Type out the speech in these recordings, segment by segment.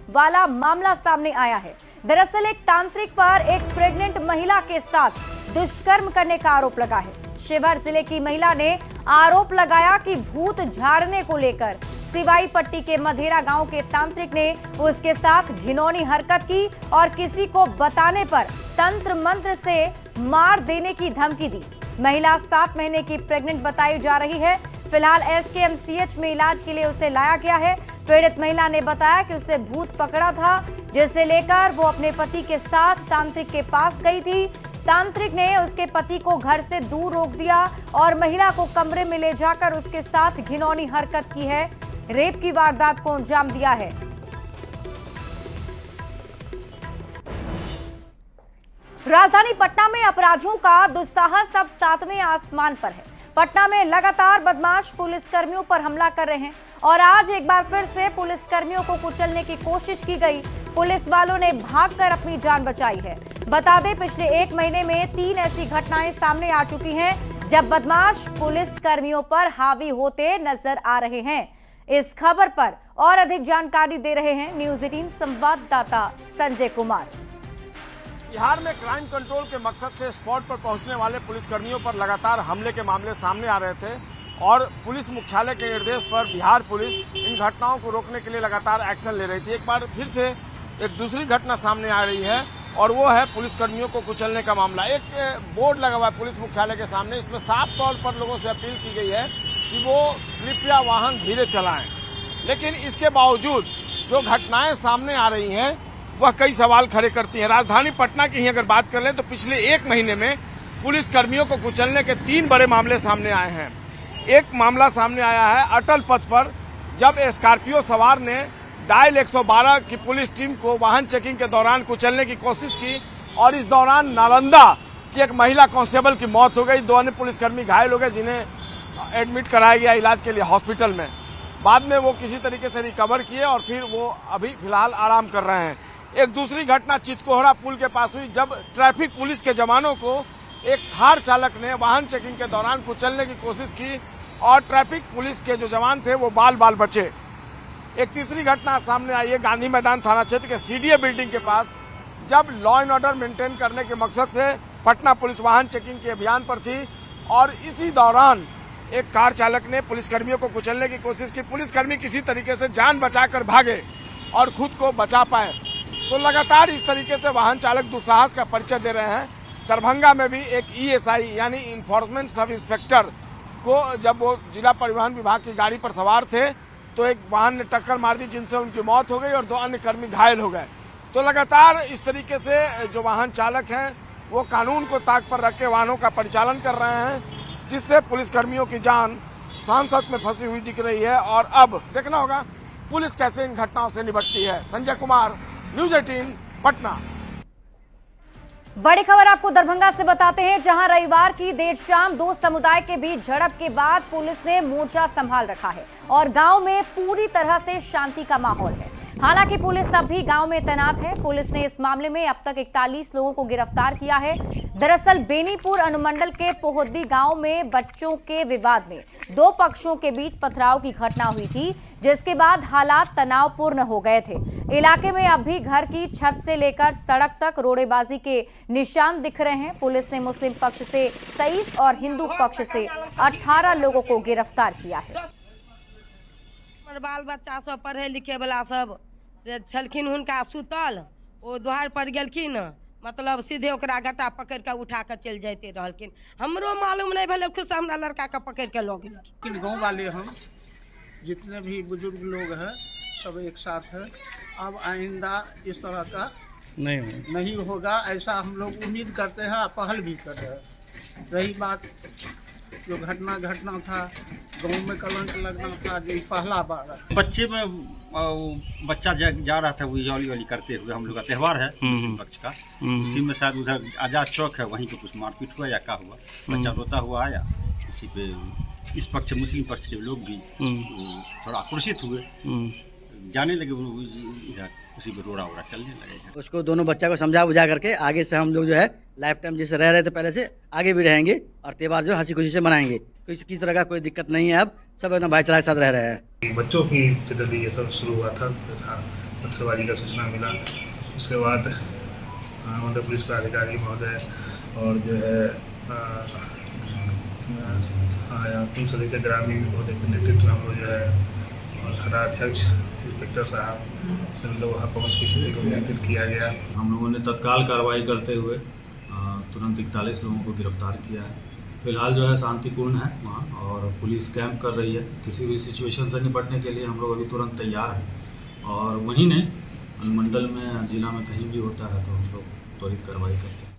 वाला मामला सामने आया है। दरअसल एक तांत्रिक पर एक प्रेग्नेंट महिला के साथ दुष्कर्म करने का आरोप लगा है। शिवहर जिले की महिला ने आरोप लगाया कि भूत झाड़ने को लेकर सिवाई पट्टी के मधेरा गांव के तांत्रिक ने उसके साथ घिनौनी हरकत की और किसी को बताने पर तंत्र मंत्र से मार देने की धमकी दी। महिला 7 महीने की प्रेग्नेंट बताई जा रही है। फिलहाल एसकेएमसीएच में इलाज के लिए उसे लाया गया है। पीड़ित महिला ने बताया कि उसे भूत पकड़ा था, जिसे लेकर वो अपने पति के साथ तांत्रिक के पास गई थी। तांत्रिक ने उसके पति को घर से दूर रोक दिया और महिला को कमरे में ले जाकर उसके साथ घिनौनी हरकत की है। रेप की वारदात को अंजाम दिया है। राजधानी पटना में अपराधियों का दुस्साहस अब 7वें आसमान पर है। पटना में लगातार बदमाश पुलिसकर्मियों पर हमला कर रहे हैं और आज एक बार फिर से पुलिसकर्मियों को कुचलने की कोशिश की गई। पुलिस वालों ने भागकर अपनी जान बचाई है। बता दें, पिछले 1 महीने में 3 ऐसी घटनाएं सामने आ चुकी हैं जब बदमाश पुलिसकर्मियों पर हावी होते नजर आ रहे हैं। इस खबर पर और अधिक जानकारी दे रहे हैं न्यूज 18 संवाददाता संजय कुमार। बिहार में क्राइम कंट्रोल के मकसद से स्पॉट पर पहुंचने वाले पुलिसकर्मियों पर लगातार हमले के मामले सामने आ रहे थे और पुलिस मुख्यालय के निर्देश पर बिहार पुलिस इन घटनाओं को रोकने के लिए लगातार एक्शन ले रही थी। एक बार फिर से एक दूसरी घटना सामने आ रही है और वो है पुलिसकर्मियों को कुचलने का मामला। एक बोर्ड लगा हुआ है पुलिस मुख्यालय के सामने, इसमें साफ तौर पर लोगों से अपील की गई है कि वो कृपया वाहन धीरे चलाएं। लेकिन इसके बावजूद जो घटनाएं सामने आ रही हैं वह कई सवाल खड़े करती हैं। राजधानी पटना की ही अगर बात कर लें तो पिछले 1 महीने में पुलिसकर्मियों को कुचलने के 3 बड़े मामले सामने आए हैं। एक मामला सामने आया है अटल पथ पर, जब स्कॉर्पियो सवार ने डायल 112 की पुलिस टीम को वाहन चेकिंग के दौरान कुचलने की कोशिश की और इस दौरान नालंदा की एक महिला कांस्टेबल की मौत हो गई। 2 अन्य पुलिसकर्मी घायल हो गए जिन्हें एडमिट कराया गया इलाज के लिए हॉस्पिटल में। बाद में वो किसी तरीके से रिकवर किए और फिर वो अभी फिलहाल आराम कर रहे हैं। एक दूसरी घटना चितकोहरा पुल के पास हुई, जब ट्रैफिक पुलिस के जवानों को एक थार चालक ने वाहन चेकिंग के दौरान कुचलने की कोशिश की और ट्रैफिक पुलिस के जो जवान थे वो बाल बाल बचे। एक तीसरी घटना सामने आई है गांधी मैदान थाना क्षेत्र के सीडीए बिल्डिंग के पास, जब लॉ एंड ऑर्डर मेंटेन करने के मकसद से पटना पुलिस वाहन चेकिंग के अभियान पर थी और इसी दौरान एक कार चालक ने पुलिसकर्मियों को कुचलने की कोशिश की। पुलिसकर्मी किसी तरीके से जान बचाकर भागे और खुद को बचा पाए। तो लगातार इस तरीके से वाहन चालक दुस्साहस का परिचय दे रहे हैं। दरभंगा में भी एक ईएसआई यानी इन्फोर्समेंट सब इंस्पेक्टर को जब वो जिला परिवहन विभाग की गाड़ी पर सवार थे तो एक वाहन ने टक्कर मार दी जिनसे उनकी मौत हो गई और 2 अन्य कर्मी घायल हो गए। तो लगातार इस तरीके से जो वाहन चालक हैं वो कानून को ताक पर रख के वाहनों का परिचालन कर रहे हैं, जिससे पुलिसकर्मियों की जान सांसत में फंसी हुई दिख रही है। और अब देखना होगा पुलिस कैसे इन घटनाओं से निपटती है। संजय कुमार, न्यूज 18 पटना। बड़ी खबर आपको दरभंगा से बताते हैं, जहां रविवार की देर शाम 2 समुदाय के बीच झड़प के बाद पुलिस ने मोर्चा संभाल रखा है और गांव में पूरी तरह से शांति का माहौल है। हालांकि पुलिस अब भी गांव में तैनात है। पुलिस ने इस मामले में अब तक 41 लोगों को गिरफ्तार किया है। दरअसल बेनीपुर अनुमंडल के पोहद्दी गांव में बच्चों के विवाद में 2 पक्षों के बीच पथराव की घटना हुई थी, जिसके बाद हालात तनावपूर्ण हो गए थे। इलाके में अब भी घर की छत से लेकर सड़क तक रोड़ेबाजी के निशान दिख रहे हैं। पुलिस ने मुस्लिम पक्ष से 23 और हिंदू पक्ष से 18 लोगों को गिरफ्तार किया है। बाल बच्चा सब पढ़े लिखे वाला सब से छलखिन, हुनका सुतल ओ द्वार पर गेलखिन, मतलब सीधे ओकरा गट्टा पकड़ के उठा के चल जाते रहलखिन। हमरो मालूम नहीं भेल, खुद से हमरा लड़का के पकड़ के लग गेलखिन। गाँव वाले हम जितने भी बुजुर्ग लोग हैं सब एक साथ है। अब आइंदा इस तरह का नहीं होगा, ऐसा हम लोग उम्मीद करते हैं, पहल भी कर रहे हैं। रही बात जो घटना था, गाँव में कलंक लगना था, जो पहला बार बच्चे में बच्चा जा रहा था, वो वाली करते हुए, हम लोग का त्यौहार है मुस्लिम पक्ष का, उसी में शायद उधर आजाद चौक है, वहीं पे कुछ मारपीट हुआ या क्या हुआ, बच्चा रोता हुआ आया। इसी पे इस पक्ष मुस्लिम पक्ष के लोग भी थोड़ा आक्रोशित हुए, जाने लगे इधर, उसी पे रोड़ा वोड़ा चलने लगे। उसको दोनों बच्चा को समझा बुझा करके आगे से हम लोग जो है लाइफ टाइम जैसे रह रहे थे पहले से आगे भी रहेंगे और त्योहार जो हंसी खुशी से मनाएंगे। किसी तरह का कोई दिक्कत नहीं है, अब सब एकदम भाईचारा के साथ रह रहे हैं। बच्चों की जनरली ये सब शुरू हुआ था, पत्थरबाजी का सूचना मिला। उसके बाद मतलब पुलिस पदाधिकारी महोदय और जो है पुलिस अधीक्षक ग्रामीण महोदय के नेतृत्व में हम लोग जो है और थाना अध्यक्ष इंस्पेक्टर साहब सभी लोग वहाँ पहुँच के स्थिति को नियंत्रित किया गया। हम लोगों ने तत्काल कार्रवाई करते हुए तुरंत 41 लोगों को गिरफ्तार किया है। फिलहाल जो है शांतिपूर्ण है वहाँ और पुलिस कैंप कर रही है। किसी भी सिचुएशन से निपटने के लिए हम लोग अभी तुरंत तैयार हैं और वहीं नहीं अनुमंडल में जिला में कहीं भी होता है तो हम लोग त्वरित कार्रवाई करते हैं।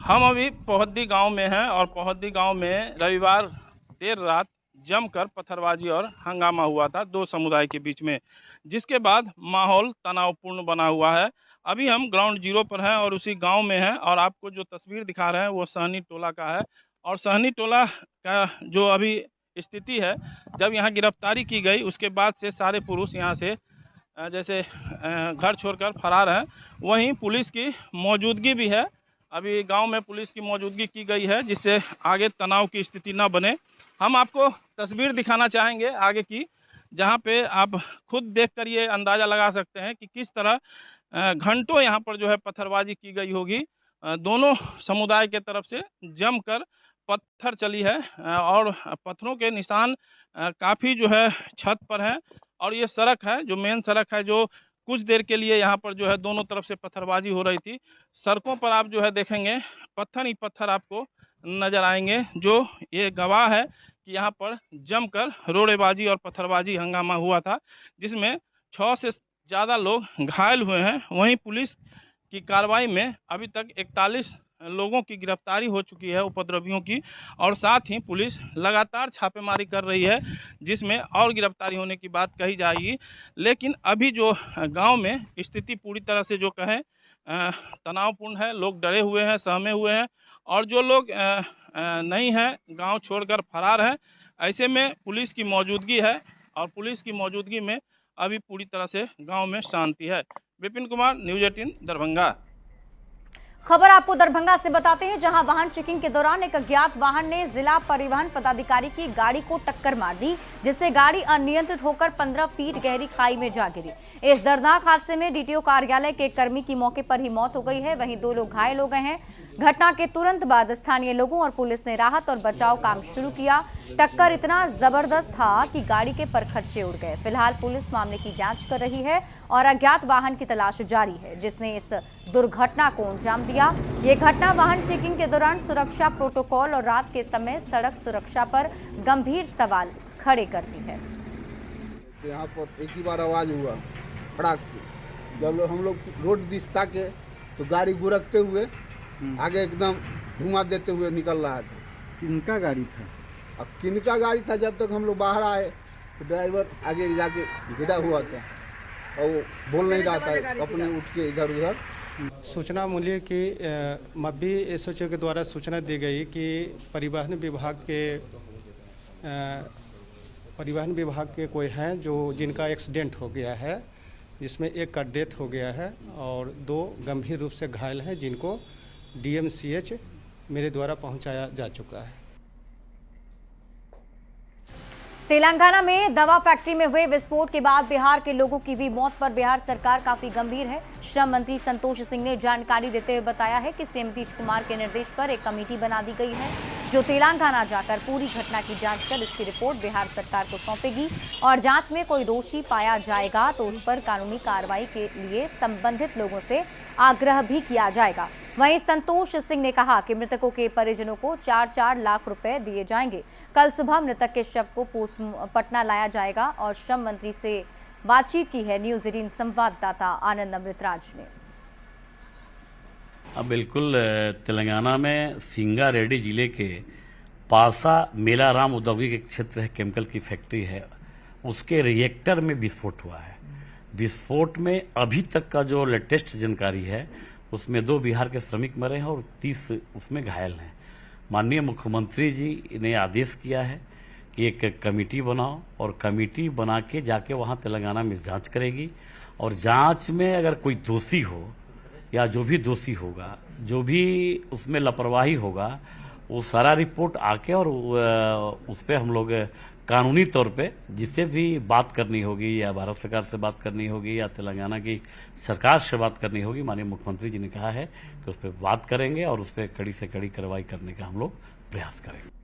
हम अभी पोहद्दी गांव में हैं और पोहद्दी गांव में रविवार देर रात जमकर पत्थरबाजी और हंगामा हुआ था दो समुदाय के बीच में, जिसके बाद माहौल तनावपूर्ण बना हुआ है। अभी हम ग्राउंड जीरो पर हैं और उसी गांव में हैं और आपको जो तस्वीर दिखा रहे हैं वो सहनी टोला का है। और सहनी टोला का जो अभी स्थिति है, जब यहाँ गिरफ्तारी की गई उसके बाद से सारे पुरुष यहाँ से जैसे घर छोड़कर फरार हैं। वहीं पुलिस की मौजूदगी भी है, अभी गांव में पुलिस की मौजूदगी की गई है जिससे आगे तनाव की स्थिति ना बने। हम आपको तस्वीर दिखाना चाहेंगे आगे की, जहां पे आप खुद देखकर ये अंदाज़ा लगा सकते हैं कि किस तरह घंटों यहां पर जो है पत्थरबाजी की गई होगी। दोनों समुदाय के तरफ से जमकर पत्थर चली है और पत्थरों के निशान काफ़ी जो है छत पर हैं। और ये सड़क है जो मेन सड़क है, जो कुछ देर के लिए यहाँ पर जो है दोनों तरफ से पत्थरबाजी हो रही थी। सड़कों पर आप जो है देखेंगे पत्थर ही पत्थर आपको नज़र आएंगे, जो ये गवाह है कि यहाँ पर जमकर रोड़ेबाजी और पत्थरबाजी हंगामा हुआ था, जिसमें 6 से ज़्यादा लोग घायल हुए हैं। वहीं पुलिस की कार्रवाई में अभी तक 41 लोगों की गिरफ्तारी हो चुकी है, उपद्रवियों की, और साथ ही पुलिस लगातार छापेमारी कर रही है जिसमें और गिरफ्तारी होने की बात कही जाएगी। लेकिन अभी जो गांव में स्थिति पूरी तरह से जो कहें तनावपूर्ण है, लोग डरे हुए हैं, सहमे हुए हैं और जो लोग नहीं हैं गांव छोड़कर फरार हैं। ऐसे में पुलिस की मौजूदगी है और पुलिस की मौजूदगी में अभी पूरी तरह से गाँव में शांति है। विपिन कुमार, न्यूज़ 18 दरभंगा। खबर आपको दरभंगा से बताते हैं, जहां वाहन चेकिंग के दौरान एक अज्ञात वाहन ने जिला परिवहन पदाधिकारी की गाड़ी को टक्कर मार दी, जिससे गाड़ी अनियंत्रित होकर 15 फीट गहरी खाई में जा गिरी। इस दर्दनाक हादसे में डीटीओ कार्यालय के कर्मी की मौके पर ही मौत हो गई है, वहीं 2 लोग घायल हो गए हैं। घटना के तुरंत बाद स्थानीय लोगों और पुलिस ने राहत और बचाव काम शुरू किया। टक्कर इतना जबरदस्त था कि गाड़ी के परखच्चे उड़ गए। फिलहाल पुलिस मामले की जांच कर रही है और अज्ञात वाहन की तलाश जारी है जिसने इस दुर्घटना को अंजाम दिया। ये घटना वाहन चेकिंग के दौरान सुरक्षा प्रोटोकॉल और रात के समय सड़क सुरक्षा पर गंभीर सवाल खड़े करती है। यहाँ पर एक ही बार आवाज हुआ फटाक से, जब हम लोग रोड दिशा के तो गाड़ी गुरकते हुए आगे एकदम धुआं देते हुए निकल रहा था। किनका गाड़ी था? अब किनका गाड़ी था, जब तक हम लोग बाहर आए तो ड्राइवर आगे जाके गिरा हुआ था और वो बोल नहीं रहा था, अपने उठ के इधर उधर। सूचना मिली कि मब्बी एसओच के द्वारा सूचना दी गई कि परिवहन विभाग के कोई हैं जो जिनका एक्सीडेंट हो गया है, जिसमें एक का डेथ हो गया है और 2 गंभीर रूप से घायल हैं, जिनको DMCH मेरे द्वारा पहुंचाया जा चुका है। तेलंगाना में दवा फैक्ट्री में हुए विस्फोट के बाद बिहार के लोगों की हुई मौत पर बिहार सरकार काफी गंभीर है। श्रम मंत्री संतोष सिंह ने जानकारी देते हुए बताया है कि सीएम नीतीश कुमार के निर्देश पर एक कमेटी बना दी गई है जो तेलंगाना जाकर पूरी घटना की जांच कर इसकी रिपोर्ट बिहार सरकार को सौंपेगी और जांच में कोई दोषी पाया जाएगा तो उस पर कानूनी कार्रवाई के लिए संबंधित लोगों से आग्रह भी किया जाएगा। वहीं संतोष सिंह ने कहा कि मृतकों के परिजनों को 4-4 लाख रुपए दिए जाएंगे। कल सुबह मृतक के शव को पटना लाया जाएगा और श्रम मंत्री से बातचीत की है न्यूज़ 18 संवाददाता आनंद अमृतराज ने। अब बिल्कुल तेलंगाना में सिंगारेड्डी जिले के पासा मेलाराम औद्योगिक क्षेत्र है, केमिकल की फैक्ट्री है, उसके रिएक्टर में विस्फोट हुआ है। विस्फोट में अभी तक का जो लेटेस्ट जानकारी है उसमें 2 बिहार के श्रमिक मरे हैं और 30 उसमें घायल हैं। माननीय मुख्यमंत्री जी ने आदेश किया है कि एक कमेटी बनाओ और कमेटी बना के जाके वहाँ तेलंगाना में जांच करेगी और जांच में अगर कोई दोषी हो या जो भी दोषी होगा, जो भी उसमें लापरवाही होगा, वो सारा रिपोर्ट आके और उस पर हम लोग कानूनी तौर पे जिससे भी बात करनी होगी, या भारत सरकार से बात करनी होगी या तेलंगाना की सरकार से बात करनी होगी, माननीय मुख्यमंत्री जी ने कहा है कि उस पर बात करेंगे और उस पर कड़ी से कड़ी कार्रवाई करने का हम लोग प्रयास करेंगे।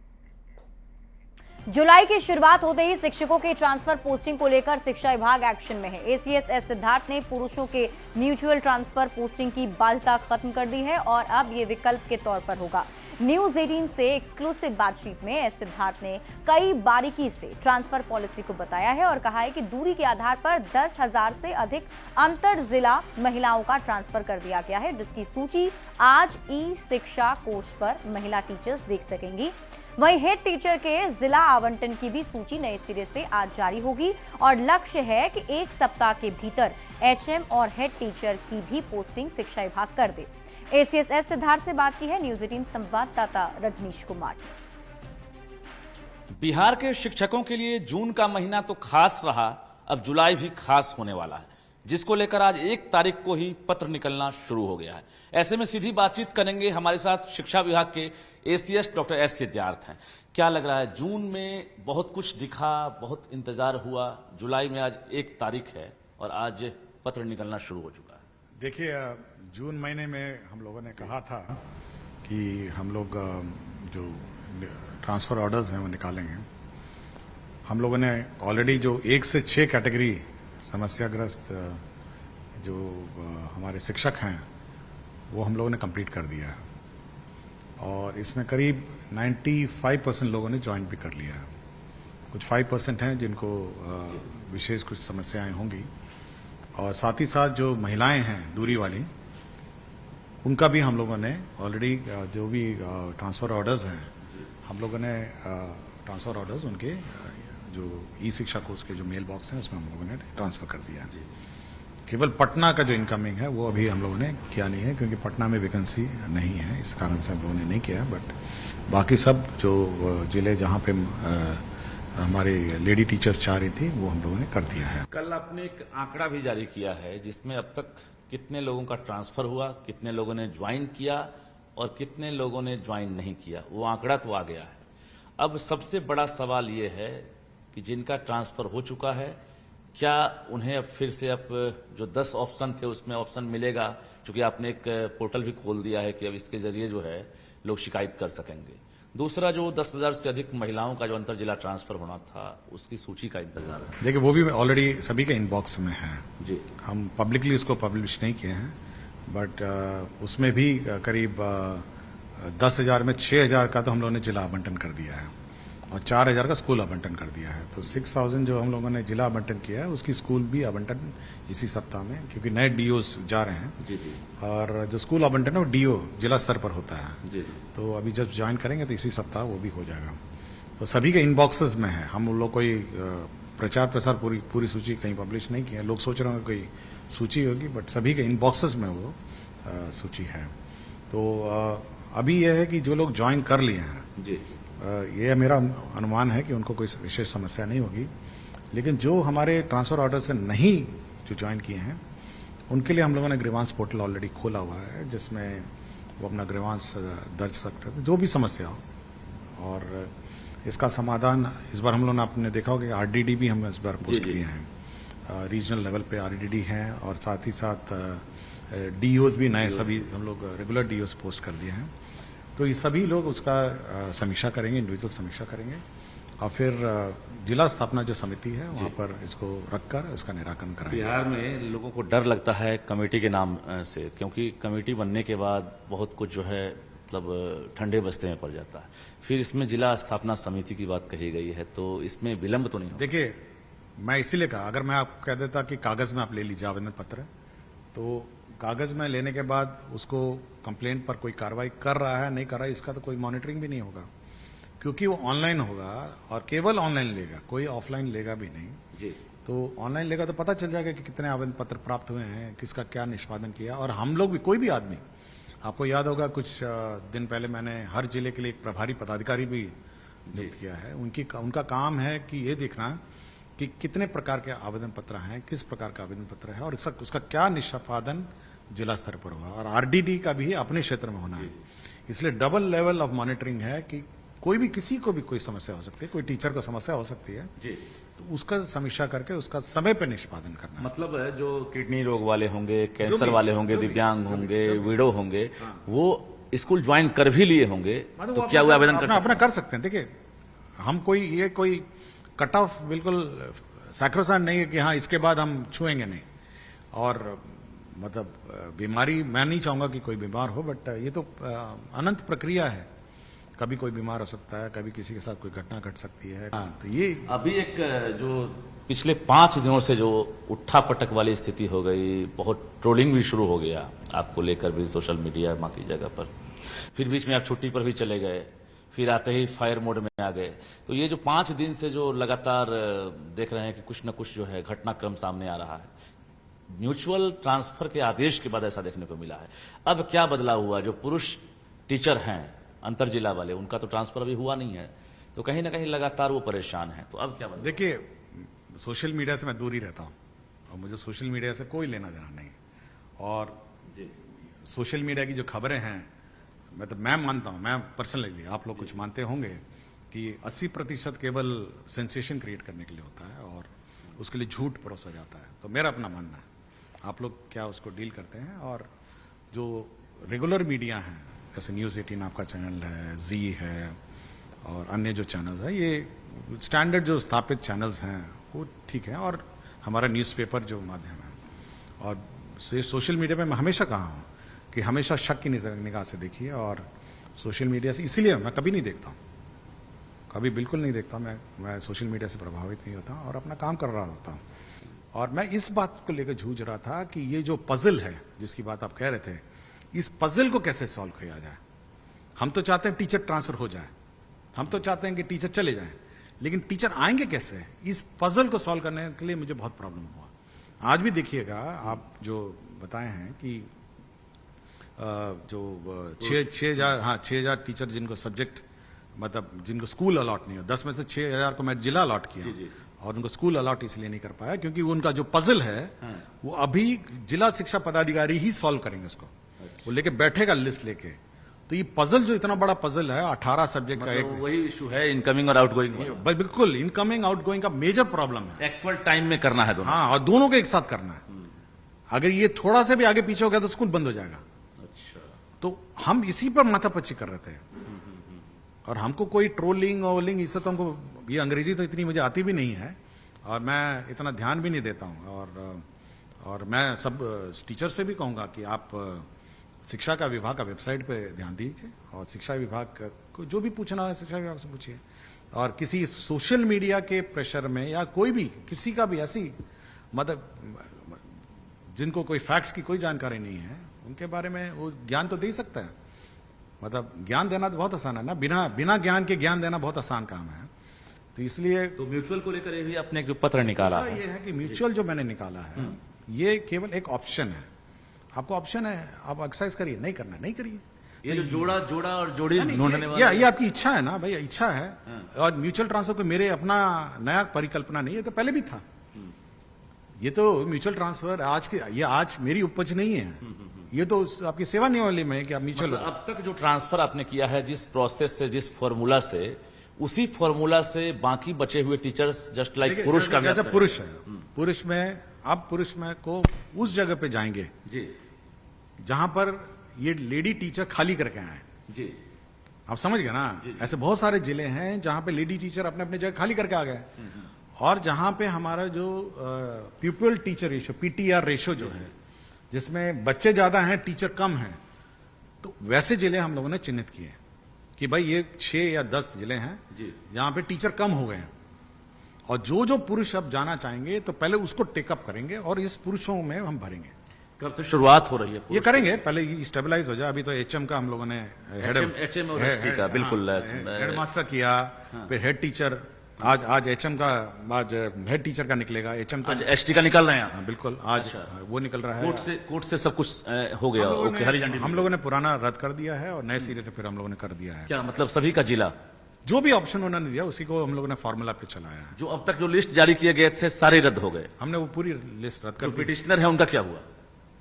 जुलाई की शुरुआत होते ही शिक्षकों के ट्रांसफर पोस्टिंग को लेकर शिक्षा विभाग एक्शन में है। एसीएस एस सिद्धार्थ ने पुरुषों के म्यूचुअल ट्रांसफर पोस्टिंग की बाध्यता खत्म कर दी है और अब ये विकल्प के तौर पर होगा। न्यूज 18 से एक्सक्लूसिव बातचीत में एस सिद्धार्थ ने कई बारीकी से ट्रांसफर पॉलिसी को बताया है और कहा है कि दूरी के आधार पर 10,000 से अधिक अंतर जिला महिलाओं का ट्रांसफर कर दिया गया है, जिसकी सूची आज ई शिक्षा कोर्स पर महिला टीचर्स देख सकेंगी। वहीं हेड टीचर के जिला आवंटन की भी सूची नए सिरे से आज जारी होगी और लक्ष्य है कि एक सप्ताह के भीतर एचएम और हेड टीचर की भी पोस्टिंग शिक्षा विभाग कर दे। एसीएस एस सिद्धार्थ से बात की है न्यूज 18 संवाददाता रजनीश कुमार। बिहार के शिक्षकों के लिए जून का महीना तो खास रहा, अब जुलाई भी खास होने वाला है, जिसको लेकर आज 1 तारीख को ही पत्र निकलना शुरू हो गया है। ऐसे में सीधी बातचीत करेंगे, हमारे साथ शिक्षा विभाग के एसीएस डॉक्टर एस सिद्धार्थ हैं। क्या लग रहा है, जून में बहुत कुछ दिखा, बहुत इंतजार हुआ, जुलाई में आज 1 तारीख है और आज पत्र निकलना शुरू हो चुका है। देखिए, जून महीने में हम लोगों ने कहा था कि हम लोग जो ट्रांसफर ऑर्डर्स हैं वो निकालेंगे। हम लोगों ने ऑलरेडी जो 1 से 6 कैटेगरी समस्याग्रस्त जो हमारे शिक्षक हैं वो हम लोगों ने कंप्लीट कर दिया है और इसमें करीब 95% लोगों ने ज्वाइन भी कर लिया है। कुछ 5% हैं जिनको विशेष कुछ समस्याएं होंगी और साथ ही साथ जो महिलाएं हैं दूरी वाली, उनका भी हम लोगों ने ऑलरेडी जो भी ट्रांसफर ऑर्डर्स हैं, हम लोगों ने ट्रांसफर ऑर्डर्स उनके जो ई शिक्षा कोर्स के जो मेल बॉक्स हैं उसमें हम लोगों ने ट्रांसफर कर दिया। केवल पटना का जो इनकमिंग है वो अभी हम लोगों ने किया नहीं है क्योंकि पटना में वैकेंसी नहीं है, इस कारण से हम लोगों ने नहीं किया। बट बाकी सब जो जिले जहाँ पे हमारे लेडी टीचर्स चाह रही थी वो हम लोगों ने कर दिया है। कल आपने एक आंकड़ा भी जारी किया है जिसमें अब तक कितने लोगों का ट्रांसफर हुआ, कितने लोगों ने ज्वाइन किया और कितने लोगों ने ज्वाइन नहीं किया, वो आंकड़ा तो आ गया है। अब सबसे बड़ा सवाल ये है कि जिनका ट्रांसफर हो चुका है, क्या उन्हें अब फिर से अब जो 10 ऑप्शन थे उसमें ऑप्शन मिलेगा? क्योंकि आपने एक पोर्टल भी खोल दिया है कि अब इसके जरिए जो है लोग शिकायत कर सकेंगे। दूसरा, जो 10,000 से अधिक महिलाओं का जो अंतर जिला ट्रांसफर होना था उसकी सूची का इंतजार है। देखिए, वो भी ऑलरेडी सभी के इनबॉक्स में है जी। हम पब्लिकली उसको पब्लिश नहीं किए हैं, बट उसमें भी करीब 10,000 में 6,000 का तो हम लोगों ने जिला आवंटन कर दिया है और 4,000 का स्कूल आवंटन कर दिया है। तो 6,000 जो हम लोगों ने जिला आवंटन किया है उसकी स्कूल भी आवंटन इसी सप्ताह में, क्योंकि नए डीओस जा रहे हैं जी जी। और जो स्कूल आवंटन है वो डीओ जिला स्तर पर होता है जी। तो अभी जब ज्वाइन करेंगे तो इसी सप्ताह वो भी हो जाएगा। तो सभी के इनबॉक्सेस में है, हम लोग कोई प्रचार प्रसार पूरी सूची कहीं पब्लिश नहीं की है। लोग सोच रहे होंगे कोई सूची होगी, बट सभी के इनबॉक्सेस में वो सूची है। तो अभी यह है कि जो लोग ज्वाइन कर लिए हैं जी, ये मेरा अनुमान है कि उनको कोई विशेष समस्या नहीं होगी, लेकिन जो हमारे ट्रांसफर ऑर्डर से नहीं जो ज्वाइन किए हैं उनके लिए हम लोगों ने ग्रीवांस पोर्टल ऑलरेडी खोला हुआ है जिसमें वो अपना ग्रीवांस दर्ज सकते थे, जो भी समस्या हो। और इसका समाधान इस बार हम लोगों ने आपने देखा होगा कि आरडीडी भी हम इस बार पोस्ट किए हैं, रीजनल लेवल पे आरडीडी हैं और साथ ही साथ डीओज भी नए सभी हम लोग रेगुलर डीओज पोस्ट कर दिए हैं। तो ये सभी लोग उसका समीक्षा करेंगे, इंडिविजुअल समीक्षा करेंगे और फिर जिला स्थापना जो समिति है वहाँ पर इसको रखकर इसका निराकरण कराएंगे। बिहार में लोगों को डर लगता है कमेटी के नाम से, क्योंकि कमेटी बनने के बाद बहुत कुछ जो है मतलब ठंडे बस्ते में पड़ जाता है। फिर इसमें जिला स्थापना समिति की बात कही गई है, तो इसमें विलंब तो नहीं होगा? देखिए, मैं इसीलिए कहा, अगर मैं आपको कह देता कि कागज में आप ले लीजिए आवेदन पत्र, तो कागज में लेने के बाद उसको कंप्लेंट पर कोई कार्रवाई कर रहा है नहीं कर रहा है इसका तो कोई मॉनिटरिंग भी नहीं होगा, क्योंकि वो ऑनलाइन होगा और केवल ऑनलाइन लेगा, कोई ऑफलाइन लेगा भी नहीं जी। तो ऑनलाइन लेगा तो पता चल जाएगा कि कितने आवेदन पत्र प्राप्त हुए हैं, किसका क्या निष्पादन किया। और हम लोग भी, कोई भी आदमी, आपको याद होगा कुछ दिन पहले मैंने हर जिले के लिए एक प्रभारी पदाधिकारी भी नियुक्त किया है। उनका काम है कि ये देखना कि कितने प्रकार के आवेदन पत्र हैं, किस प्रकार का आवेदन पत्र है और उसका क्या निष्पादन जिला स्तर पर हुआ। और आरडीडी का भी अपने क्षेत्र में होना है, इसलिए डबल लेवल ऑफ मॉनिटरिंग है कि कोई भी किसी को भी कोई समस्या हो सकती है, कोई टीचर को समस्या हो सकती है जी, तो उसका समीक्षा करके उसका समय पर निष्पादन करना है। मतलब जो किडनी रोग वाले होंगे, कैंसर वाले होंगे, दिव्यांग होंगे, विडो होंगे, वो स्कूल ज्वाइन कर भी लिए होंगे तो क्या वो आवेदन अपना कर सकते हैं। देखिए, हम कोई कट ऑफ बिल्कुल सैक्रोसाइंट नहीं है कि हाँ इसके बाद हम छुएंगे नहीं। और मतलब बीमारी, मैं नहीं चाहूंगा कि कोई बीमार हो, बट ये तो अनंत प्रक्रिया है। कभी कोई बीमार हो सकता है, कभी किसी के साथ कोई घटना घट सकती है। तो ये अभी एक जो पिछले 5 दिनों से जो उठा पटक वाली स्थिति हो गई, बहुत ट्रोलिंग भी शुरू हो गया आपको लेकर भी सोशल मीडिया माँ की जगह पर, फिर बीच में आप छुट्टी पर भी चले गए, फिर आते ही फायर मोड में आ गए। तो ये जो 5 दिन से जो लगातार देख रहे हैं कि कुछ न कुछ जो है घटनाक्रम सामने आ रहा है, म्यूचुअल ट्रांसफर के आदेश के बाद ऐसा देखने को मिला है। अब क्या बदलाव हुआ? जो पुरुष टीचर हैं अंतर जिला वाले, उनका तो ट्रांसफर अभी हुआ नहीं है, तो कहीं ना कहीं लगातार वो परेशान है। तो अब क्या बदलाव? देखिए, सोशल मीडिया से मैं दूर ही रहता हूं और मुझे सोशल मीडिया से कोई लेना देना नहीं। और सोशल मीडिया की जो खबरें हैं, मतलब मैं मानता हूं, मैं पर्सनली, आप लोग कुछ मानते होंगे कि 80% केवल सेंसेशन क्रिएट करने के लिए होता है और उसके लिए झूठ परोसा जाता है। तो मेरा अपना मानना है, आप लोग क्या उसको डील करते हैं। और जो रेगुलर मीडिया हैं, जैसे न्यूज़ 18 आपका चैनल है, जी है और अन्य जो चैनल्स हैं, ये स्टैंडर्ड जो स्थापित चैनल्स हैं वो ठीक है। और हमारा न्यूज़पेपर जो माध्यम है, और सोशल मीडिया पे मैं हमेशा कहा हूँ कि हमेशा शक की निगाह से देखिए। और सोशल मीडिया से इसलिए मैं कभी नहीं देखता हूँ, कभी बिल्कुल नहीं देखता। मैं सोशल मीडिया से प्रभावित नहीं होता और अपना काम कर रहा होता हूँ। और मैं इस बात को लेकर जूझ रहा था कि ये जो पजल है जिसकी बात आप कह रहे थे, इस पजल को कैसे सॉल्व किया जाए। हम तो चाहते हैं टीचर ट्रांसफर हो जाए, हम तो चाहते हैं कि टीचर चले जाएं, लेकिन टीचर आएंगे कैसे? इस पजल को सॉल्व करने के लिए मुझे बहुत प्रॉब्लम हुआ। आज भी देखिएगा, आप जो बताए हैं कि जो 6,000 टीचर जिनको सब्जेक्ट, मतलब जिनको स्कूल अलॉट नहीं हो, 10 में से 6,000 को मैं जिला अलॉट किया और उनको स्कूल अलॉट इसलिए नहीं कर पाया क्योंकि उनका जो पजल है वो अभी जिला शिक्षा पदाधिकारी ही सॉल्व करेंगे उसको। वो लेके बैठेगा लिस्ट लेके। तो ये पजल जो इतना बड़ा पजल है, 18 सब्जेक्ट का एक, वही इशू है इनकमिंग और आउटगोइंग। बिल्कुल, इनकमिंग आउटगोइंग का मेजर प्रॉब्लम है। एक्चुअल टाइम में करना है दोनों। हाँ, और दोनों को एक साथ करना है। अगर ये थोड़ा सा भी आगे पीछे हो गया तो स्कूल बंद हो जाएगा। तो हम इसी पर माथापच्ची कर रहे थे। और हमको कोई ट्रोलिंग वोलिंग, इससे तो हमको, ये अंग्रेजी तो इतनी मुझे आती भी नहीं है और मैं इतना ध्यान भी नहीं देता हूँ। और मैं सब टीचर से भी कहूँगा कि आप शिक्षा का विभाग का वेबसाइट पे ध्यान दीजिए और शिक्षा विभाग को जो भी पूछना है शिक्षा विभाग से पूछिए। और किसी सोशल मीडिया के प्रेशर में या कोई भी किसी का भी ऐसी, मतलब जिनको कोई फैक्ट्स की कोई जानकारी नहीं है, उनके बारे में वो ज्ञान तो दे ही सकता है। मतलब ज्ञान देना तो बहुत आसान है ना, बिना ज्ञान के ज्ञान देना बहुत आसान काम है। तो इसलिए तो म्यूचुअल को लेकर भी आपने जो पत्र निकाला है, ये है कि म्यूचुअल जो मैंने निकाला है ये केवल एक ऑप्शन है। आपको ऑप्शन है, आप एक्सरसाइज करिए, नहीं करना नहीं करिए। ये जो जोड़ा और जोड़ी ढूंढने वाला, ये आपकी इच्छा है ना भाई, इच्छा है। और म्यूचुअल ट्रांसफर को मेरे अपना नया परिकल्पना नहीं है, तो पहले भी था। ये तो म्यूचुअल ट्रांसफर आज मेरी उपज नहीं है, ये तो आपकी सेवानिवृत्ति में है कि आप म्यूचुअल। मतलब अब तक जो ट्रांसफर आपने किया है जिस प्रोसेस से, जिस फॉर्मूला से, उसी फॉर्मूला से बाकी बचे हुए टीचर्स जस्ट लाइक पुरुष का, जैसे पुरुष है, पुरुष में आप पुरुष में को उस जगह पे जाएंगे जी जहां पर ये लेडी टीचर खाली करके आए जी। आप समझ गए ना? ऐसे बहुत सारे जिले हैं जहां पे लेडी टीचर अपने अपने जगह खाली करके आ गए। और जहां पे हमारा जो pupil teacher ratio, PTR ratio जो है, जिसमें बच्चे ज्यादा हैं टीचर कम हैं, तो वैसे जिले हम लोगों ने चिन्हित किए कि भाई ये 6 या 10 जिले हैं जहां पे टीचर कम हो गए हैं। और जो पुरुष अब जाना चाहेंगे तो पहले उसको टेकअप करेंगे और इस पुरुषों में हम भरेंगे। कब से शुरुआत हो रही है? ये करेंगे, पहले स्टेबलाइज हो जाए। अभी तो एचएम का हम लोगों ने हेड मास्टर किया, फिर हेड टीचर, आज एचएम का, आज हेड टीचर का निकलेगा। एचएम तो एसटी का निकल रहे हैं। बिल्कुल, आज वो निकल रहा है। कोर्ट से सब कुछ हो गया। हरी झंडी हम लोगों ने पुराना रद्द कर दिया है और नए सिरे से फिर हम लोगों ने कर दिया है। क्या मतलब सभी का जिला, जो भी ऑप्शन उन्होंने दिया उसी को हम लोगों ने फॉर्मूला पे चलाया है। जो अब तक जो लिस्ट जारी किए गए थे सारे रद्द हो गए। हमने वो पूरी लिस्ट रद्द कर दी। पिटिशनर है उनका क्या हुआ?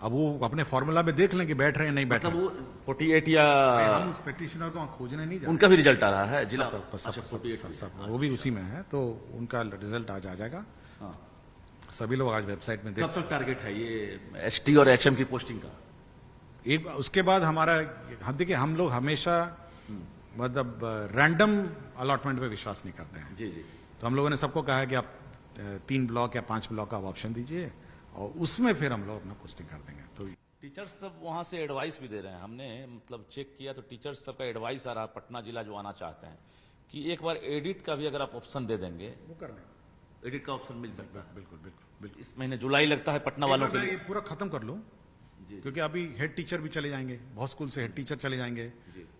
अब वो अपने फॉर्मूला में देख लें कि बैठ रहे हैं नहीं बैठ रहे हैं। मतलब वो 48 या हम उस पेटिशनर को खोजने नहीं जा उनका भी रिजल्ट आ रहा है जिला सब वो भी उसी में है, तो उनका रिजल्ट आज आ जाएगा। सभी लोग आज वेबसाइट में देख। कब तक टारगेट है ये एसटी और एचएम की पोस्टिंग का? एक उसके बाद हमारा, देखिए हम लोग हमेशा मतलब रैंडम अलॉटमेंट पे विश्वास नहीं करते हैं। जी जी। तो हम लोगों ने सबको कहा है कि आप 3 ब्लॉक या 5 ब्लॉक का ऑप्शन दीजिए और उसमें फिर हम लोग अपना पोस्टिंग कर देंगे। तो टीचर्स सब वहां से एडवाइस भी दे रहे हैं, हमने मतलब चेक किया तो टीचर्स सबका एडवाइस आ रहा है, पटना जिला जो आना चाहते हैं कि एक बार एडिट का भी अगर आप ऑप्शन दे देंगे वो कर लेंगे, एडिट का ऑप्शन मिल सकता है। बिल्कुल बिल्कुल बिल्कुल। इस महीने जुलाई लगता है पटना वालों के लिए पूरा खत्म कर लूं, क्योंकि अभी हेड टीचर भी चले जाएंगे, बहुत स्कूल से हेड टीचर चले जाएंगे,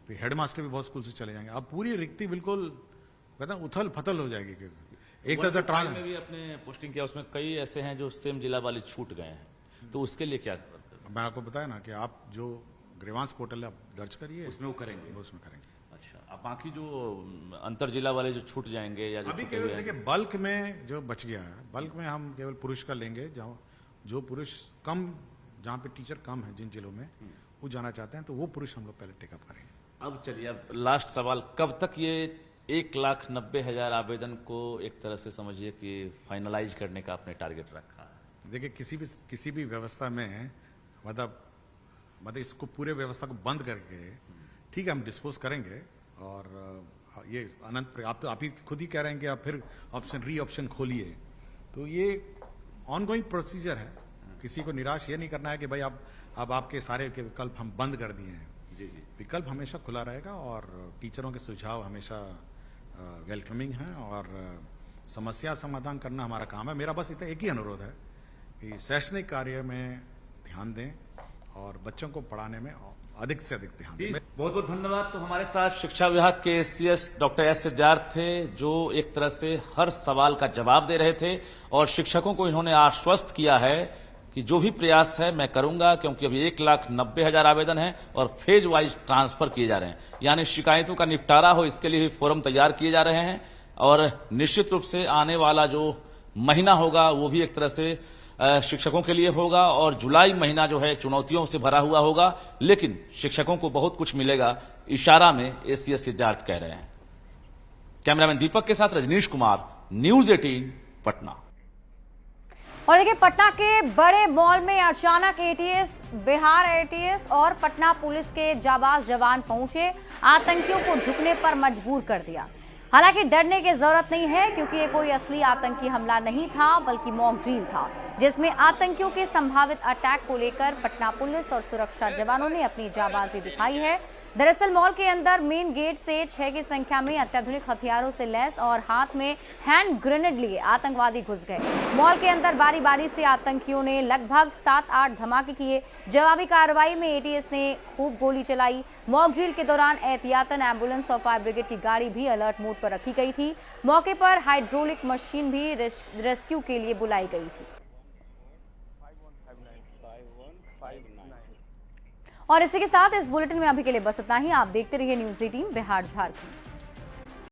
फिर हेड मास्टर भी बहुत स्कूल से चले जाएंगे। अब पूरी रिक्ति बिल्कुल कहते हैं उथल फथल हो जाएगी। एक तरह से में भी अपने पोस्टिंग किया, उसमें कई ऐसे हैं जो सेम जिला वाले छूट गए हैं, तो उसके लिए क्या? मैं आपको बताया ना कि आप जो ग्रीवांस पोर्टल आप दर्ज करिए, उसमें वो करेंगे, उसमें करेंगे। अच्छा, अब बाकी जो अंतर जिला वाले जो छूट जाएंगे या जो अभी केवल देखिए बल्क में जो बच गया है, बल्क में हम केवल पुरुष का लेंगे, जहाँ जो पुरुष कम, जहाँ पे टीचर कम है जिन जिलों में वो जाना चाहते हैं, तो वो पुरुष हम लोग पहले टेकअप करेंगे। अब चलिए, अब लास्ट सवाल, कब तक ये 1,90,000 आवेदन को एक तरह से समझिए कि फाइनलाइज करने का आपने टारगेट रखा है? देखिए किसी भी व्यवस्था में मतलब इसको पूरे व्यवस्था को बंद करके ठीक है हम डिस्पोज करेंगे। और ये अनंत, आप ही खुद ही कह रहे हैं कि आप फिर ऑप्शन खोलिए, तो ये ऑनगोइंग प्रोसीजर है। किसी को निराश ये नहीं करना है कि भाई अब आपके सारे के विकल्प हम बंद कर दिए हैं। जी जी। विकल्प हमेशा खुला रहेगा और टीचरों के सुझाव हमेशा वेलकमिंग हैं और समस्या समाधान करना हमारा काम है। मेरा बस इतना एक ही अनुरोध है कि शैक्षणिक कार्य में ध्यान दें और बच्चों को पढ़ाने में अधिक से अधिक ध्यान दें। बहुत बहुत धन्यवाद। तो हमारे साथ शिक्षा विभाग के एससीएस डॉक्टर एस सिद्धार्थ थे, जो एक तरह से हर सवाल का जवाब दे रहे थे और शिक्षकों को इन्होंने आश्वस्त किया है कि जो भी प्रयास है मैं करूंगा, क्योंकि अभी 1,90,000 आवेदन है और फेज वाइज ट्रांसफर किए जा रहे हैं, यानी शिकायतों का निपटारा हो, इसके लिए भी फोरम तैयार किए जा रहे हैं। और निश्चित रूप से आने वाला जो महीना होगा वो भी एक तरह से शिक्षकों के लिए होगा और जुलाई महीना जो है चुनौतियों से भरा हुआ होगा, लेकिन शिक्षकों को बहुत कुछ मिलेगा, इशारा में एससीएस सिद्धार्थ कह रहे हैं। कैमरामैन दीपक के साथ रजनीश कुमार, न्यूज 18 पटना। और देखिए, पटना के बड़े मॉल में अचानक एटीएस, बिहार एटीएस और पटना पुलिस के जाबाज जवान पहुंचे, आतंकियों को झुकने पर मजबूर कर दिया। हालांकि डरने की जरूरत नहीं है, क्योंकि ये कोई असली आतंकी हमला नहीं था, बल्कि मॉक ड्रिल था, जिसमें आतंकियों के संभावित अटैक को लेकर पटना पुलिस और सुरक्षा जवानों ने अपनी जाबाजी दिखाई है। दरअसल मॉल के अंदर मेन गेट से 6 की संख्या में अत्याधुनिक हथियारों से लैस और हाथ में हैंड ग्रेनेड लिए आतंकवादी घुस गए। मॉल के अंदर बारी बारी से आतंकियों ने लगभग 7-8 धमाके किए। जवाबी कार्रवाई में एटीएस ने खूब गोली चलाई। मॉक ड्रिल के दौरान एहतियातन एम्बुलेंस और फायर ब्रिगेड की गाड़ी भी अलर्ट मोड पर रखी गई थी। मौके पर हाइड्रोलिक मशीन भी रेस्क्यू के लिए बुलाई गई थी। और इसी के साथ इस बुलेटिन में अभी के लिए बस इतना ही। आप देखते रहिए न्यूज़ 18 बिहार झारखंड।